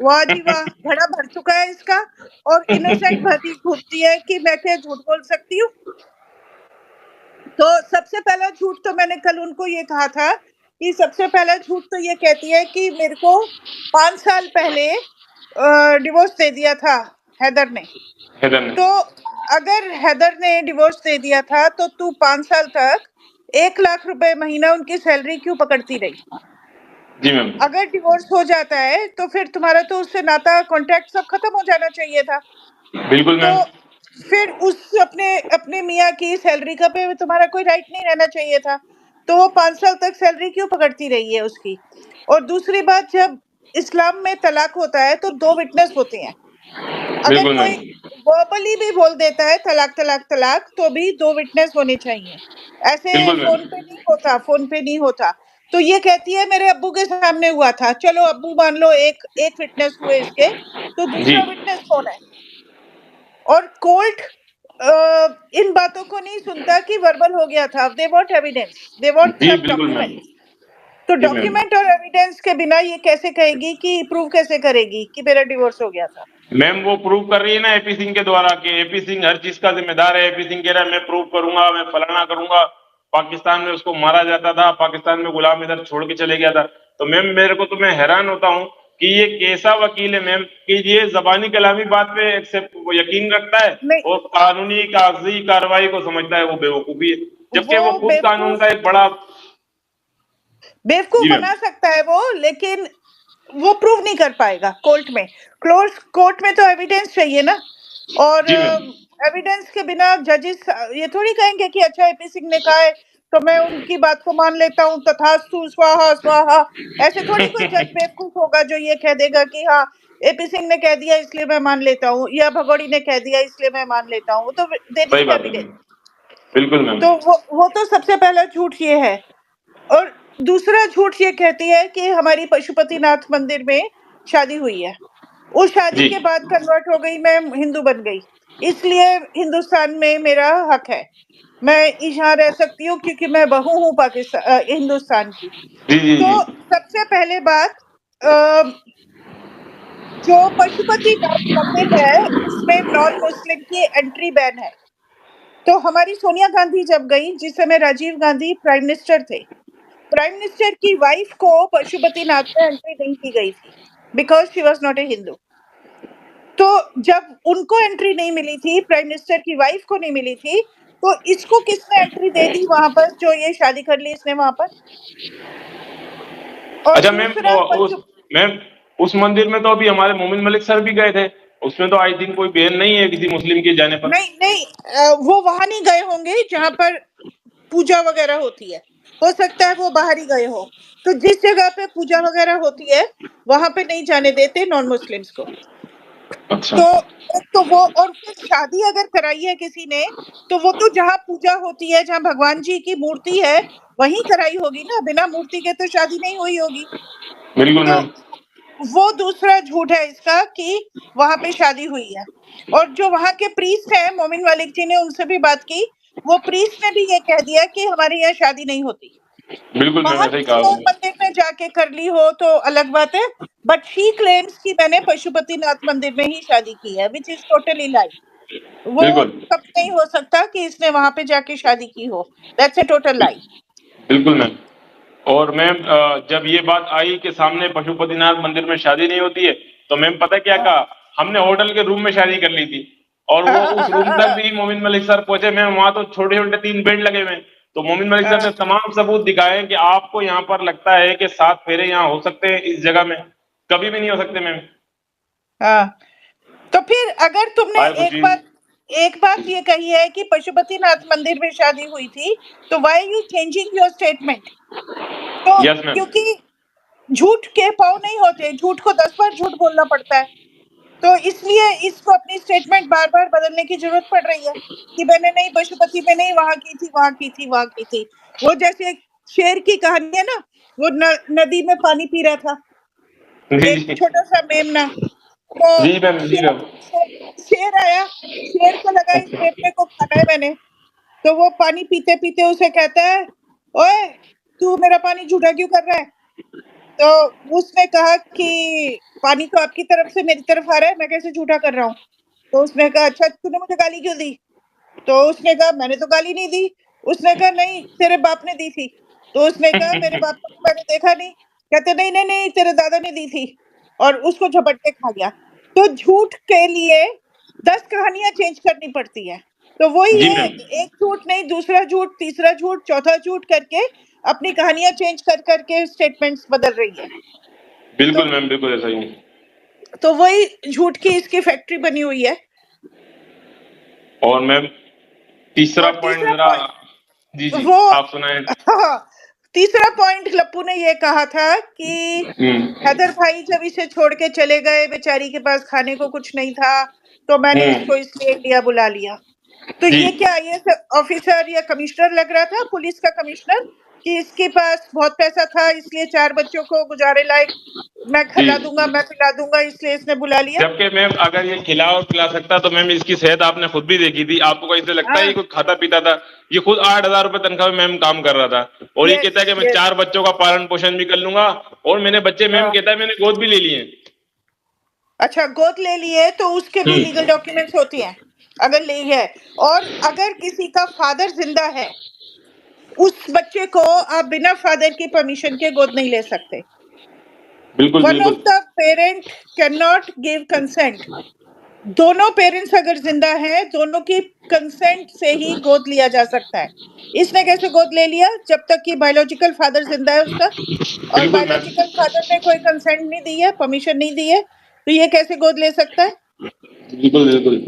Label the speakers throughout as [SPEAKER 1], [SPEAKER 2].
[SPEAKER 1] वाह जी वाह, घड़ा भर चुका है इसका। और इनोसेंट भाभी घूमती है कि मैं क्या झूठ बोल सकती हूँ। तो सबसे पहला झूठ तो मैंने कल उनको ये कहा था कि सबसे पहला झूठ तो ये कहती है कि मेरे को 5 साल पहले डिवोर्स दे दिया था हैदर ने।
[SPEAKER 2] हैदर ने।
[SPEAKER 1] तो अगर हैदर ने डिवोर्स दे दिया था तो तू 5 साल तक 1 लाख रुपए महीना उनकी सैलरी क्यों पकड़ती रही?
[SPEAKER 2] जी मैम।
[SPEAKER 1] अगर डिवोर्स हो जाता है तो फिर तुम्हारा तो उससे नाता कॉन्ट्रैक्ट सब खत्म हो जाना चाहिए था।
[SPEAKER 2] बिल्कुल
[SPEAKER 1] तो
[SPEAKER 2] मैम।
[SPEAKER 1] फिर उस अपने अपने मियाँ की सैलरी का पे तुम्हारा कोई राइट नहीं रहना चाहिए था। तो वो 5 साल तक सैलरी क्यों पकड़ती रही है उसकी? और दूसरी बात, जब इस्लाम में तलाक होता है तो 2 विटनेस होते हैं। अगर
[SPEAKER 2] बिल्कुल
[SPEAKER 1] कोई
[SPEAKER 2] मैम।
[SPEAKER 1] वर्बली भी बोल देता है तलाक तलाक तलाक तो भी 2 विटनेस होने चाहिए। ऐसे
[SPEAKER 2] बिल्कुल मैम।
[SPEAKER 1] फोन पे नहीं होता। तो ये कहती है मेरे अब्बू के सामने हुआ था। चलो अब्बू मान लो, एक एक विटनेस हुए इसके, तो
[SPEAKER 2] जी।
[SPEAKER 1] दूसरा विटनेस कौन है? और कोर्ट इन बातों को नहीं सुनता कि वर्बल हो गया था। They want evidence, they want
[SPEAKER 2] जी
[SPEAKER 1] सम
[SPEAKER 2] बिल्कुल मैम।
[SPEAKER 1] डॉक्यूमेंट। तो
[SPEAKER 2] जी मैम।
[SPEAKER 1] डॉक्यूमेंट और एविडेंस के बिना ये कैसे कहेगी, कि प्रूव कैसे करेगी कि मेरा डिवोर्स हो गया था?
[SPEAKER 2] मैम वो प्रूव कर रही है ना एपी सिंह के द्वारा कि एपी सिंह हर चीज का जिम्मेदार है। एपी सिंह कह रहा है मैं प्रूव करूंगा, मैं फलाना करूंगा। पाकिस्तान में उसको मारा जाता था, पाकिस्तान में गुलाम इधर छोड़ के चले गया था। तो मैम मेरे को तो मैं हैरान होता हूँ कि ये कैसा वकील है मैम कि ये जबानी कलामी बात पे एक्सेप्ट वो यकीन रखता है
[SPEAKER 1] नहीं,
[SPEAKER 2] और कानूनी कागजी कार्रवाई को समझता है वो बेवकूफी है, जबकि
[SPEAKER 1] वो
[SPEAKER 2] वो खुद कानून का
[SPEAKER 1] बेवकूफ
[SPEAKER 2] एक बड़ा।
[SPEAKER 1] बेवकूफ
[SPEAKER 2] जी मैम।
[SPEAKER 1] बना सकता है वो, लेकिन वो प्रूव नहीं कर पाएगा कोर्ट में। क्लोज कोर्ट में तो एविडेंस चाहिए ना। और
[SPEAKER 2] जी मैम।
[SPEAKER 1] एविडेंस के बिना जजेस ये थोड़ी कहेंगे कि अच्छा एपी सिंह ने कहा है तो मैं उनकी बात को मान लेता हूँ, तथास्तु स्वाहा स्वाहा। ऐसे थोड़ी कोई जज बेवकूफ होगा जो ये कह देगा कि हाँ, एपी सिंह ने कह दिया इसलिए मैं मान लेता हूँ, या भगोड़ी ने कह दिया इसलिए मैं मान लेता हूँ। तो दे
[SPEAKER 2] सही
[SPEAKER 1] नीड
[SPEAKER 2] बात है
[SPEAKER 1] एविडेंस।
[SPEAKER 2] मैम। बिल्कुल मैम।
[SPEAKER 1] तो वो तो सबसे पहला झूठ ये है। और दूसरा झूठ ये कहती है कि हमारी पशुपतिनाथ मंदिर में शादी हुई है। उस शादी
[SPEAKER 2] जी।
[SPEAKER 1] के बाद कन्वर्ट हो गई, मैं हिंदू बन गई, इसलिए हिंदुस्तान में मेरा हक है। मैं यहाँ रह सकती हूँ क्योंकि मैं बहू हूँ पाकिस्तान हिंदुस्तान की।
[SPEAKER 2] जी जी
[SPEAKER 1] तो
[SPEAKER 2] जी।
[SPEAKER 1] सबसे पहले बात, अ, जो पशुपतिनाथ मंदिर है उसमें नॉन मुस्लिम की एंट्री बैन है। तो हमारी सोनिया गांधी जब गई, जिस समय राजीव गांधी प्राइम मिनिस्टर थे, प्राइम मिनिस्टर की वाइफ को पशुपतिनाथ में एंट्री नहीं दी गई थी, because she was not a Hindu. तो जब उनको एंट्री नहीं मिली थी, प्राइम मिनिस्टर की वाइफ को नहीं मिली थी, तो इसको किसने एंट्री दे दी वहां पर, जो ये शादी कर ली इसने वहां पर? और
[SPEAKER 2] अच्छा मैम
[SPEAKER 1] दूसरा
[SPEAKER 2] उस मैम उस मंदिर में तो अभी हमारे मोमिन मलिक सर भी गए थे। उसमें तो आई थिंक कोई बैन नहीं है किसी मुस्लिम के जाने पर।
[SPEAKER 1] नहीं नहीं, वो वहां नहीं गए होंगे जहां पर पूजा वगैरह होती है। हो सकता है वो बाहर ही गए हो। तो जिस जगह पे पूजा वगैरह होती है वहां पे नहीं जाने देते नॉन मुस्लिम्स को।
[SPEAKER 2] अच्छा।
[SPEAKER 1] तो एक तो वो, और फिर शादी अगर कराई है किसी ने तो वो तो जहाँ पूजा होती है, जहाँ भगवान जी की मूर्ति है, वहीं कराई होगी ना। बिना मूर्ति के तो शादी नहीं हुई होगी।
[SPEAKER 2] बिल्कुल
[SPEAKER 1] तो
[SPEAKER 2] मैम।
[SPEAKER 1] वो दूसरा झूठ है इसका कि वहां पे शादी हुई है। और जो वहां के प्रीस्ट हैं, मोमिन मलिक जी ने उनसे भी बात की, वो प्रीस्ट ने भी ये कह दिया कि हमारे यहाँ शादी नहीं होती।
[SPEAKER 2] बिल्कुल मैम
[SPEAKER 1] बाहर
[SPEAKER 2] ऐसा ही कहा
[SPEAKER 1] किसी और
[SPEAKER 2] आपने।
[SPEAKER 1] मंदिर में जाके कर ली हो तो अलग बात है, बट शी क्लेम्स कि मैंने पशुपतिनाथ मंदिर में ही शादी की है, विच इज टोटली लाई। वो
[SPEAKER 2] बिल्कुल।
[SPEAKER 1] कभी नहीं हो सकता कि इसने वहां पे जाके शादी की हो। दैट्स ए टोटल लाई।
[SPEAKER 2] बिल्कुल मैम। और मैम जब ये बात आई कि सामने पशुपतिनाथ मंदिर में शादी नहीं होती है, तो मैम पता क्या कहा? हमने होटल के रूम में शादी कर ली थी। और वो उस रूम तक भी मोमिन मलिक सर पहुंचे मैम, वहां तो छोटे छोटे 3 बेड लगे हुए हैं। तो मोमिन मलिक सर ने तमाम सबूत दिखाए कि आपको यहाँ पर लगता है कि 7 फेरे यहाँ हो सकते हैं, इस जगह में कभी भी नहीं हो सकते मैम।
[SPEAKER 1] हाँ, तो फिर अगर तुमने
[SPEAKER 2] हाय खुशी।
[SPEAKER 1] एक बात ये कही है कि पशुपतिनाथ मंदिर में शादी हुई थी, तो why you changing your statement? तो
[SPEAKER 2] यस मैम।
[SPEAKER 1] क्योंकि झूठ के पाँव नहीं होते, झूठ को 10 बार झूठ बोलना पड़ता है। तो इसलिए इसको अपनी स्टेटमेंट बार बार बदलने की जरूरत पड़ रही है कि मैंने नहीं, पशुपति में नहीं, वहां की थी, वहां की थी, वहां की थी। वो जैसे एक शेर की कहानी है ना, वो नदी में पानी पी रहा था,
[SPEAKER 2] जी
[SPEAKER 1] एक
[SPEAKER 2] जी।
[SPEAKER 1] छोटा सा मेमना। तो
[SPEAKER 2] जी मैम जी
[SPEAKER 1] शेर
[SPEAKER 2] मैम।
[SPEAKER 1] शेर, शेर आया, शेर को लगा इस मेमने को खाना है मैंने। तो वो पानी पीते पीते उसे कहता है, ओए तू मेरा पानी झूठा क्यों कर रहा है? तो उसने कहा कि पानी तो आपकी तरफ से मेरी तरफ आ रहा है, मैं कैसे झूठा कर रहा हूँ? तो उसने कहा अच्छा तूने मुझे गाली क्यों दी? तो उसने कहा मैंने तो गाली नहीं दी। उसने कहा नहीं तेरे बाप ने दी थी। तो उसने कहा मेरे बाप को तो मैंने देखा नहीं। कहते नहीं नहीं नहीं तेरे दादा ने दी थी। और उसको झपट के खा गया। तो झूठ के लिए 10 कहानियां चेंज करनी पड़ती है। तो वही
[SPEAKER 2] जी
[SPEAKER 1] है,
[SPEAKER 2] मैम,
[SPEAKER 1] एक झूठ नहीं दूसरा झूठ तीसरा झूठ चौथा झूठ करके अपनी कहानियां चेंज कर करके स्टेटमेंट्स बदल रही है। तो
[SPEAKER 2] बिल्कुल मैम, बिल्कुल ऐसा ही।
[SPEAKER 1] वही झूठ की इसकी फैक्ट्री बनी हुई है।
[SPEAKER 2] और मैम तीसरा
[SPEAKER 1] और
[SPEAKER 2] पॉइंट
[SPEAKER 1] तीसरा
[SPEAKER 2] जरा,
[SPEAKER 1] पॉइंट
[SPEAKER 2] जी जी
[SPEAKER 1] वो
[SPEAKER 2] आप सुनाएं।
[SPEAKER 1] हाँ, तीसरा पॉइंट लप्पू ने ये कहा था कि
[SPEAKER 2] हम्म।
[SPEAKER 1] हैदर भाई जब इसे छोड़ के चले गए, बेचारी के पास खाने को कुछ नहीं था, तो मैंने इसको
[SPEAKER 2] हम्म।
[SPEAKER 1] इसलिए इंडिया बुला लिया। तो
[SPEAKER 2] जी।
[SPEAKER 1] ये क्या आईएएस ऑफिसर या कमिश्नर लग रहा था, पुलिस का कमिश्नर, कि इसके पास बहुत पैसा था इसलिए 4 बच्चों को गुजारे लायक मैं
[SPEAKER 2] जी।
[SPEAKER 1] मैं खिला दूंगा इसलिए इसने बुला लिया।
[SPEAKER 2] जबकि मैम अगर ये खिला और पिला सकता तो मैम इसकी सेहत आपने खुद भी देखी थी, आपको कहीं से लगता है ये
[SPEAKER 1] हाँ,
[SPEAKER 2] कोई खाता पीता था? ये खुद 8,000 रुपए तनख्वाह में मैम काम कर रहा था, और ये
[SPEAKER 1] यस
[SPEAKER 2] कहता है कि मैं
[SPEAKER 1] यस
[SPEAKER 2] 4 बच्चों का पालन पोषण भी कर लूंगा, और मैंने बच्चे मैम
[SPEAKER 1] हाँ।
[SPEAKER 2] कहता है मैंने गोद भी ले लिए।
[SPEAKER 1] अच्छा गोद ले लिए तो उसके भी लीगल
[SPEAKER 2] हम्म।
[SPEAKER 1] डॉक्यूमेंट्स होती हैं, अगर ली है। और अगर किसी का फादर जिंदा है, उस बच्चे को आप बिना फादर की परमिशन के गोद नहीं ले सकते।
[SPEAKER 2] बिल्कुल
[SPEAKER 1] वन ऑफ
[SPEAKER 2] बिल्कुल।
[SPEAKER 1] The parent can not give consent. दोनों पेरेंट्स अगर जिंदा हैं, दोनों की कंसेंट से ही गोद लिया जा सकता है। इसने कैसे गोद ले लिया जब तक कि बायोलॉजिकल फादर जिंदा है उसका? और
[SPEAKER 2] बिल्कुल मैम।
[SPEAKER 1] बायोलॉजिकल फादर ने कोई कंसेंट नहीं दी है, परमिशन नहीं दी है, तो ये कैसे गोद ले सकता है?
[SPEAKER 2] बिल्कुल बिल्कुल।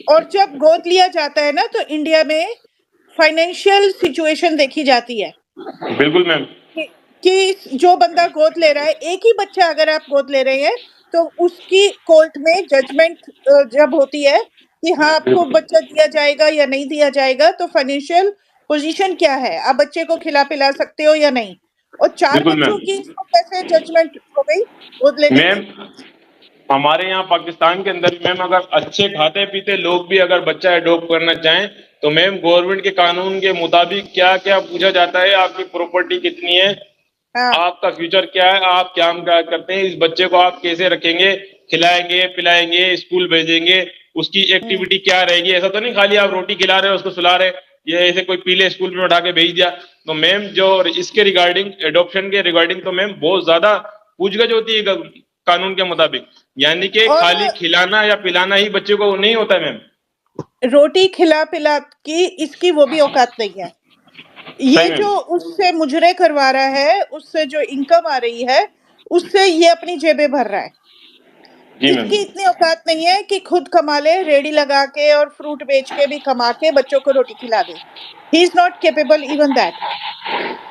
[SPEAKER 1] और जब गोद लिया जाता है ना, तो इंडिया में फाइनेंशियल सिचुएशन देखी जाती है
[SPEAKER 2] बिल्कुल मैम।
[SPEAKER 1] कि जो बंदा गोद ले रहा है, एक ही बच्चा अगर आप गोद ले रहे हैं, तो उसकी कोर्ट में जजमेंट जब होती है कि हाँ आपको
[SPEAKER 2] बिल्कुल
[SPEAKER 1] बच्चा दिया जाएगा या नहीं दिया जाएगा, तो फाइनेंशियल पोजीशन क्या है, आप बच्चे को खिला पिला सकते हो या नहीं। और 4
[SPEAKER 2] बिल्कुल
[SPEAKER 1] बच्चों
[SPEAKER 2] मैम।
[SPEAKER 1] की इसको कैसे जजमेंट हो गई गोद लेने
[SPEAKER 2] मैम
[SPEAKER 1] की?
[SPEAKER 2] हमारे यहाँ पाकिस्तान के अंदर मैम अगर अच्छे खाते पीते लोग भी अगर बच्चा अडॉप्ट करना चाहें तो मैम गवर्नमेंट के कानून के मुताबिक क्या क्या पूछा जाता है, आपकी प्रॉपर्टी कितनी है,
[SPEAKER 1] हाँ।
[SPEAKER 2] आपका फ्यूचर क्या है, आप क्या करते हैं, इस बच्चे को आप कैसे रखेंगे, खिलाएंगे पिलाएंगे स्कूल भेजेंगे, उसकी
[SPEAKER 1] हम्म।
[SPEAKER 2] एक्टिविटी क्या रहेगी। ऐसा तो नहीं खाली आप रोटी खिला रहे हो उसको सुला रहे, ये ऐसे कोई पीले स्कूल में उठा के भेज दिया। तो मैम जो इसके रिगार्डिंग एडॉप्शन के रिगार्डिंग तो मैम बहुत ज्यादा पूछगछ होती है कानून के मुताबिक, यानी कि
[SPEAKER 1] और
[SPEAKER 2] खाली खिलाना या पिलाना ही बच्चे को नहीं होता मैम।
[SPEAKER 1] रोटी खिला पिला की इसकी वो भी औकात नहीं है।
[SPEAKER 2] सही
[SPEAKER 1] ये
[SPEAKER 2] मैम।
[SPEAKER 1] जो उससे मुजरे करवा रहा है, उससे जो इनकम आ रही है, उससे ये अपनी जेबें भर रहा है।
[SPEAKER 2] जी मैम।
[SPEAKER 1] इसकी इतनी औकात नहीं है कि खुद कमा ले, रेडी लगा के और फ्रूट बेच के भी कमा के बच्चों को रोटी खिला दे। He is not capable even that.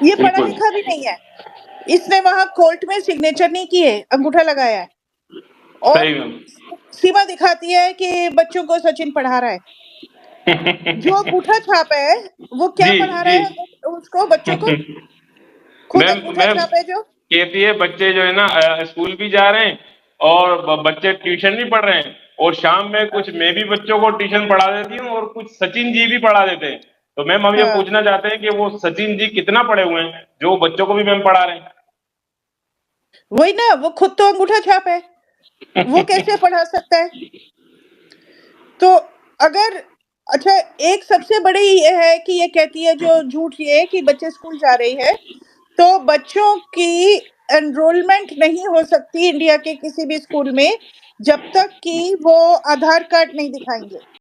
[SPEAKER 1] ये पढ़ा
[SPEAKER 2] बिल्कुल
[SPEAKER 1] लिखा भी नहीं है। इसने वहां कोर्ट में सिग्नेचर नहीं किए, अंगूठा लगाया है। और
[SPEAKER 2] सही मैम।
[SPEAKER 1] सीमा दिखाती है कि बच्चों को सचिन पढ़ा रहा है। जो अंगूठा छाप है, वो क्या
[SPEAKER 2] जी
[SPEAKER 1] पढ़ा रहा
[SPEAKER 2] जी।
[SPEAKER 1] है उसको, बच्चों को? खुद
[SPEAKER 2] मैम
[SPEAKER 1] अंगूठा
[SPEAKER 2] मैम
[SPEAKER 1] छाप है जो।
[SPEAKER 2] कहती है बच्चे जो है ना स्कूल भी जा रहे हैं और बच्चे ट्यूशन भी पढ़ रहे हैं, और शाम में कुछ मैं भी बच्चों को ट्यूशन पढ़ा देती हूँ और कुछ सचिन जी भी पढ़ा देते हैं। तो मैम हम ये
[SPEAKER 1] हाँ,
[SPEAKER 2] पूछना चाहते हैं कि वो सचिन जी कितना पढ़े हुए हैं जो बच्चों को भी मैम पढ़ा रहे
[SPEAKER 1] वही ना, वो खुद तो अंगूठा छाप है, वो कैसे
[SPEAKER 2] हैं।
[SPEAKER 1] पढ़ा सकता है? तो अगर अच्छा, एक सबसे बड़ी ये है कि ये कहती है जो झूठ, ये कि बच्चे स्कूल जा रहे हैं, तो बच्चों की एनरोलमेंट नहीं हो सकती इंडिया के किसी भी स्कूल में जब तक कि वो आधार कार्ड नहीं दिखाएंगे।